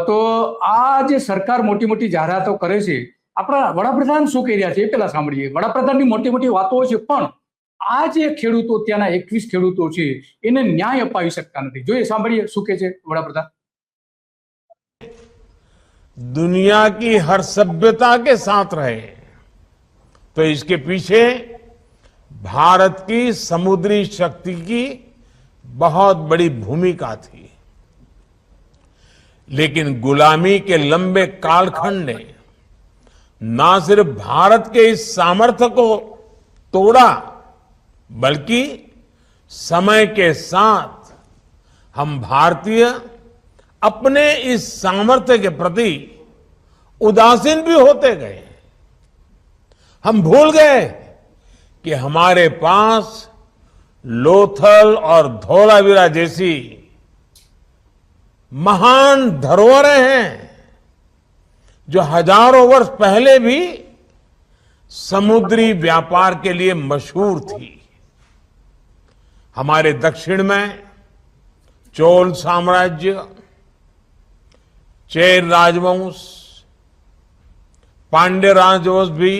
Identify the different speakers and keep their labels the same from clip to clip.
Speaker 1: તો આ જે સરકાર મોટી મોટી જાહેરાતો કરે છે, આપણા વડાપ્રધાન શું કહી રહ્યા છે એ પેલા સાંભળીએ. વડાપ્રધાનની મોટી મોટી વાતો છે, પણ આ જે ખેડૂતો, ત્યાંના 21 ખેડૂતો છે, એને ન્યાય અપાવી શકતા નથી. જોઈએ, સાંભળીએ શું કહે છે વડાપ્રધાન.
Speaker 2: दुनिया की हर सभ्यता के साथ रहे तो इसके पीछे भारत की समुद्री शक्ति की बहुत बड़ी भूमिका थी। लेकिन गुलामी के लंबे कालखंड ने ना सिर्फ भारत के इस सामर्थ्य को तोड़ा, बल्कि समय के साथ हम भारतीय अपने इस सामर्थ्य के प्रति उदासीन भी होते गए। हम भूल गए कि हमारे पास लोथल और धोलावीरा जैसी महान धरोहरें हैं जो हजारों वर्ष पहले भी समुद्री व्यापार के लिए मशहूर थी। हमारे दक्षिण में चोल साम्राज्य, चेर राजवंश, पांड्य राजवंश भी,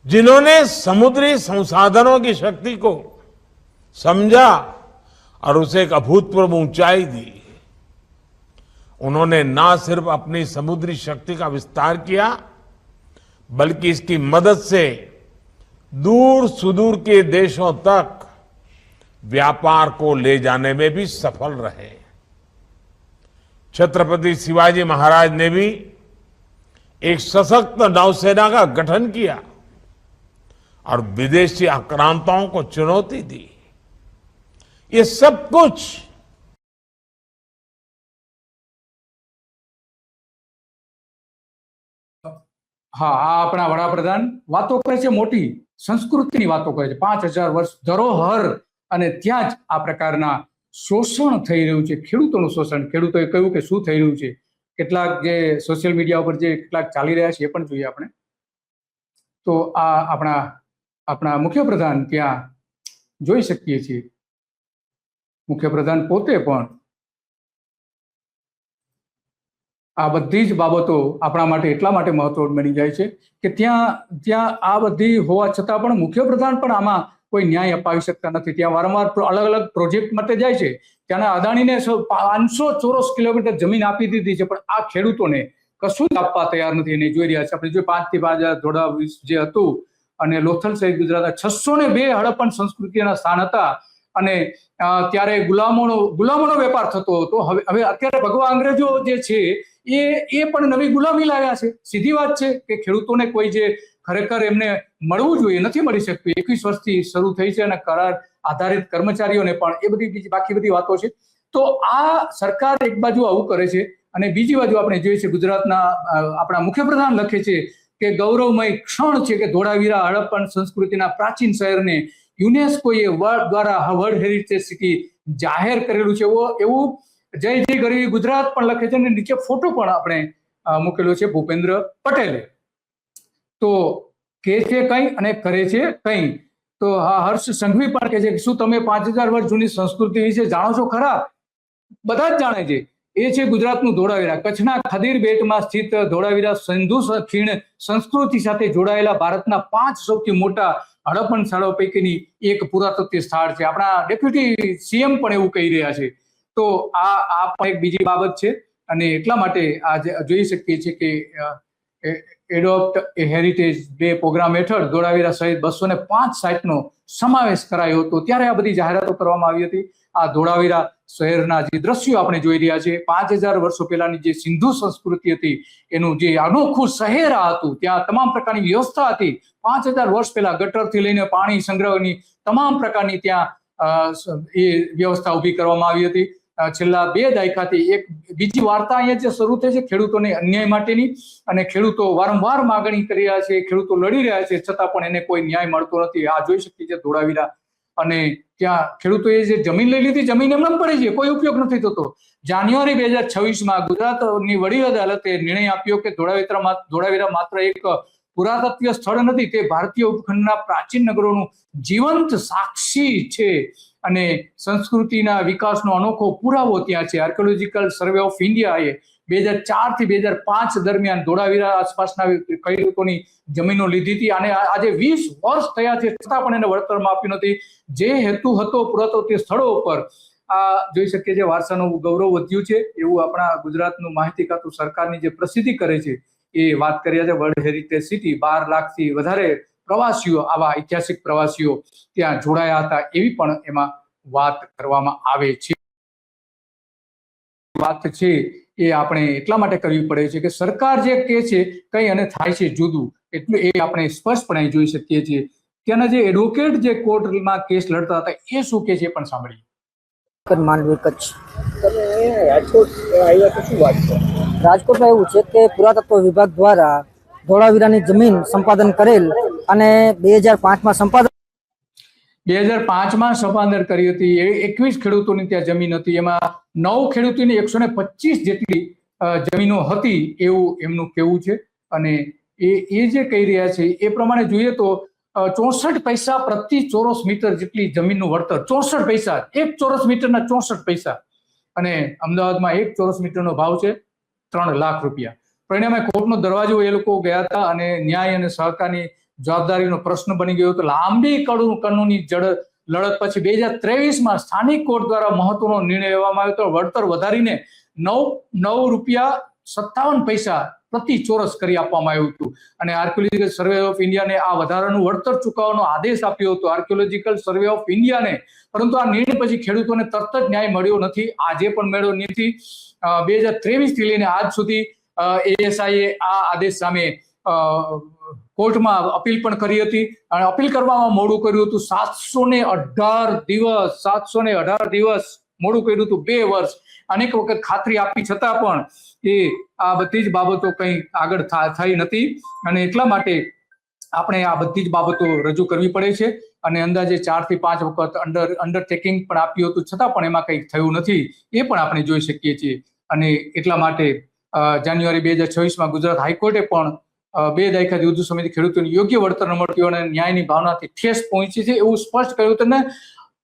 Speaker 2: जिन्होंने समुद्री संसाधनों की शक्ति को समझा और उसे एक अभूतपूर्व ऊंचाई दी। उन्होंने ना सिर्फ अपनी समुद्री शक्ति का विस्तार किया, बल्कि इसकी मदद से दूर सुदूर के देशों तक व्यापार को ले जाने में भी सफल रहे। छत्रपति शिवाजी महाराज ने भी एक सशक्त नौसेना का गठन किया और विदेशी आक्रांताओं को चुनौती दी। ये सब कुछ
Speaker 1: હા, આ આપણા વડાપ્રધાન વાતો કરે છે, મોટી સંસ્કૃતિની વાતો કરે છે. 5000 વર્ષ ધરોહર, અને ત્યાં જ આ પ્રકારના શોષણ થઈ રહ્યું છે, ખેડૂતોનું શોષણ. ખેડૂતોએ કહ્યું કે શું થઈ રહ્યું છે, કેટલાક જે સોશિયલ મીડિયા ઉપર જે કેટલાક ચાલી રહ્યા છે એ પણ જોઈએ આપણે. તો આ આપણા મુખ્યપ્રધાન ત્યાં જોઈ શકીએ છીએ. મુખ્યપ્રધાન પોતે પણ આ બધી જ બાબતો આપણા માટે એટલા માટે મહત્વની બની જાય છે કે ત્યાં આ બધી હોવા છતાં પણ મુખ્યપ્રધાન પણ આમાં કોઈ ન્યાય અપાવી શકતા નથી. ત્યાં વારંવાર અલગ અલગ પ્રોજેક્ટ માટે જાય છે. ત્યાંના અદાણીને 500 ચોરસ કિલોમીટર જમીન આપી દીધી છે, પણ આ ખેડૂતોને કશું જ આપવા તૈયાર નથી. એને જોઈ રહ્યા છે આપણે. જો 5 થી 5000 ધોળા જે હતું, અને લોથલ સહિત ગુજરાતના 602 હડપ્પન સંસ્કૃતિના સ્થાન હતા, અને ત્યારે ગુલામોનો વેપાર થતો હતો. હવે અત્યારે ભગવા અંગ્રેજો જે છે એ પણ નવી ગુલામી લાવ્યા છે. સીધી વાત છે કે ખેડૂતોને કોઈ જે ખરેખર એમને મળવું જોઈએ નથી મળી શકતું. 21 વર્ષથી શરૂ થઈ છે, અને કરાર આધારિત કર્મચારીઓને પણ એ બધી બાકી બધી વાતો છે. તો આ સરકાર એક બાજુ આવું કરે છે, અને બીજી બાજુ આપણે જોઈએ છે ગુજરાતના આપણા મુખ્યપ્રધાન લખે છે કે ગૌરવમય ક્ષણ છે કે ધોળાવીરા હડપ્પન સંસ્કૃતિના પ્રાચીન શહેરને યુનેસ્કોએ દ્વારા વર્લ્ડ હેરિટેજ સિટી જાહેર કરેલું છે. એવું જય જય ગરવી ગુજરાત પણ લખે છે, અને નીચે ફોટો પણ આપણે મૂકેલો છે ભૂપેન્દ્ર પટેલે. તો કે છે કંઈ અને કરે છે કંઈ. તો હર્ષ સંઘવી પણ કહે છે કે શું તમે 5000 વર્ષ જૂની સંસ્કૃતિ વિશે જાણો છો ખરા? બધા જ જાણે છે. એ છે ગુજરાતનું ધોળાવીરા. કચ્છના ખદીર બેટમાં સ્થિત ધોળાવીરા સિંધુ ખીણ સંસ્કૃતિ સાથે જોડાયેલા ભારતના 5 સૌથી મોટા હડપ્પન સ્થળો પૈકીની એક પુરાતત્વ સ્થળ છે. આપણા ડેપ્યુટી સીએમ પણ એવું કહી રહ્યા છે. તો આ પણ એક બીજી બાબત છે, અને એટલા માટે આજે જોઈ શકીએ છીએ કે એડોપ્ટ એ હેરિટેજ ડે પ્રોગ્રામ હેઠળ ધોળાવીરા સહિત 205 સાઇટનો સમાવેશ કરાયો હતો. ત્યારે આ બધી જાહેરાતો કરવામાં આવી હતી. આ ધોળાવીરા શહેરના જે દ્રશ્યો આપણે જોઈ રહ્યા છીએ, 5000 વર્ષો પહેલાની જે સિંધુ સંસ્કૃતિ હતી એનું જે અનોખું શહેર હતું, ત્યાં તમામ પ્રકારની વ્યવસ્થા હતી. 5000 વર્ષ પહેલા ગટરથી લઈને પાણી સંગ્રહની તમામ પ્રકારની ત્યાં એ વ્યવસ્થા ઊભી કરવામાં આવી હતી. છેલ્લા 2 દાયકાથી એક બીજી વાર્તા અહીંયા જે શરૂ થઈ છે ખેડૂતોને અન્યાય માટેની, અને ખેડૂતો વારંવાર માગણી કરી રહ્યા છે, ખેડૂતો લડી રહ્યા છે, છતાં પણ એને કોઈ ન્યાય મળતો નથી. આ જોઈ શકીએ છીએ ધોળાવીરા. અને ત્યાં ખેડૂતોએ જે જમીન લઈ લીધી, જમીન એમ પડી છે, કોઈ ઉપયોગ નથી થતો. જાન્યુઆરી 2026માં ગુજરાતની વડી અદાલતે નિર્ણય આપ્યો કે ધોળાવીરા માત્ર એક પુરાતત્વીય સ્થળ નથી, તે ભારતીય ઉપખંડના પ્રાચીન નગરોનું જીવંત સાક્ષી છે અને સંસ્કૃતિના વિકાસનો અનોખો પુરાવો ત્યાં છે. આર્કિયોલોજીકલ સર્વે ઓફ ઇન્ડિયાએ 2004 થી 2005 દરમિયાન ધોળાવીરા આસપાસના ખેડૂતોની જમીનો લીધી હતી અને આજે 20 વર્ષ થયા છે છતાં પણ એને વળતરમાં આપ્યું નથી. જે હેતુ હતો પુરાતત્વીય સ્થળો ઉપર, આ જોઈ શકીએ છીએ વારસાનું ગૌરવ વધ્યું છે એવું આપણા ગુજરાતનું માહિતી ખાતું સરકારની જે પ્રસિદ્ધિ કરે છે એ વાત કર્યા છે. વર્લ્ડ હેરિટેજ સિટી, 12 લાખથી વધારે પ્રવાસીઓ, આવા ઐતિહાસિક પ્રવાસીઓ ત્યાં જોડાયા હતા એવી પણ એમાં વાત કરવામાં આવે છે. વાત છે એ આપણે એટલા માટે કરવી પડે છે કે સરકાર જે કહે છે કંઈ અને થાય છે જુદું, એટલું એ આપણે સ્પષ્ટપણે જોઈ શકીએ છીએ. ત્યાંના જે એડવોકેટ જે કોર્ટમાં કેસ લડતા હતા એ શું કહે છે પણ સાંભળીએ.
Speaker 3: માંડવી કચ્છ. રાજકોટમાં એવું છે કે પુરાતત્વ વિભાગ દ્વારા ધોળાવીરાની જમીન સંપાદન કરેલ અને 2005માં સંપાદન
Speaker 1: 2005માં સંપાદન કરી હતી. 21 ખેડૂતોની ત્યાં જમીન હતી, એમાં 9 ખેડૂતોની 125 જેટલી જમીનો હતી એવું એમનું કહેવું છે. અને એ જે કહી રહ્યા છે એ પ્રમાણે જોઈએ તો 64 પૈસા પ્રતિ ચોરસ મીટર જેટલી જમીનનું વળતર. 64 પૈસા, 1 ચોરસ મીટરના 64 પૈસા. અને અમદાવાદમાં 1 ચોરસ મીટરનો ભાવ છે 3 લાખ રૂપિયા. પરિણામે કોર્ટનો દરવાજો એ લોકો ગયા હતા અને ન્યાય અને સહકારની જવાબદારીનો પ્રશ્ન બની ગયો હતો. લાંબી કાનૂની લડત પછી 2023માં સ્થાનિક કોર્ટ દ્વારા મહત્વનો નિર્ણય લેવામાં આવ્યો હતો. વળતર વધારીને 9 રૂપિયા 57 પૈસા પ્રતિ ચોરસ કરી આપવામાં આવ્યું હતું. અને આર્કિયોલોજીકલ સર્વે ઓફ ઇન્ડિયાને આ વધારાનું વળતર ચૂકવવાનો આદેશ આપ્યો હતો આર્કિયોલોજીકલ સર્વે ઓફ ઇન્ડિયાને. પરંતુ આ નિર્ણય પછી ખેડૂતોને તરત જ ન્યાય મળ્યો નથી, આજે પણ મળ્યો નથી. 2023 થી લઈને આજ સુધી એએસઆઈએ આ આદેશ સામે કોર્ટમાં અપીલ પણ કરી હતી અને અપીલ કરવામાં મોડું કર્યું હતું. 718 દિવસ મોડું કર્યું હતું, 2 વર્ષ. અનેક વખત ખાતરી આપી છતાં પણ એ આ બધી જ બાબતો કંઈ આગળ થઈ નથી અને એટલા માટે આપણે આ બધી જ બાબતો રજૂ કરવી પડે છે. અને અંદાજે 4 થી 5 વખત અંડરટેકિંગ પણ આપ્યું હતું છતાં પણ એમાં કંઈ થયું નથી, એ પણ આપણે જોઈ શકીએ છીએ. અને એટલા માટે જાન્યુઆરી 2026માં ગુજરાત હાઈકોર્ટે પણ 2 દાયકાથી વધુ સમયથી ખેડૂતોને યોગ્ય વળતર ન મળતું અને ન્યાયની ભાવનાથી ઠેસ પહોંચી છે એવું સ્પષ્ટ કર્યું હતું. ને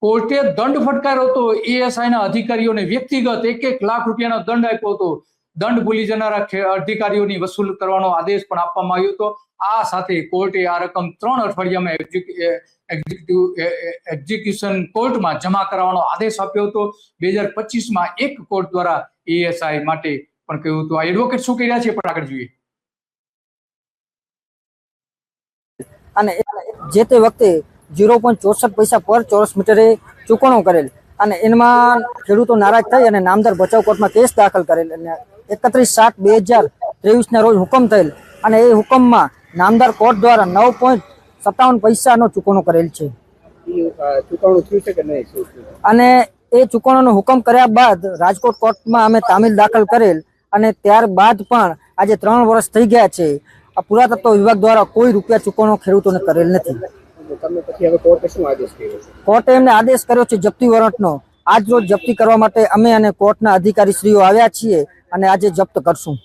Speaker 1: કોર્ટે દંડ ફટકાર્યો હતો એએસઆઈના અધિકારીઓને, વ્યક્તિગત 1 લાખ રૂપિયાનો દંડ આપ્યો હતો. દંડ ભૂલી જનારા અધિકારીઓની વસૂલ કરવાનો આદેશ પણ આપવામાં આવ્યો હતો. આ સાથે કોર્ટે આ રકમ 3 અઠવાડિયામાં એક્ઝિક્યુશન કોર્ટમાં જમા કરાવવાનો આદેશ આપ્યો હતો. 2025માં એક કોર્ટ દ્વારા એએસઆઈ માટે પણ કહ્યું હતું. આ એડવોકેટ શું કર્યા છે પણ આગળ જોઈએ.
Speaker 3: અને જે તે વખતે 0.64 પૈસા પર ચોરસ મીટરે ચૂકવણો કરેલ અને એમાં ખેડૂતો નારાજ થઈ અને નામદાર બચાવ કોર્ટમાં કેસ દાખલ કરેલ અને 31/7/2023ના રોજ હુકમ થયેલ અને એ હુકમમાં નામદાર કોર્ટ દ્વારા 9.57 પૈસાનો ચૂકવણો કરેલ છે. અને એ ચૂકવણોનો હુકમ કર્યા બાદ રાજકોટ કોર્ટમાં અમે તામીલ દાખલ કરેલ અને ત્યારબાદ પણ આજે 3 વર્ષ થઈ ગયા છે. આ પુરાતત્વ વિભાગ દ્વારા કોઈ રૂપિયા ચૂકવણો ખેડૂતોને કરેલ નથી. કોર્ટે એમને આદેશ કર્યો છે જપ્તી વોરંટનો. આજ રોજ જપ્તી કરવા માટે અમે અને કોર્ટના અધિકારી શ્રીઓ આવ્યા છીએ અને આજે જપ્ત કરશું.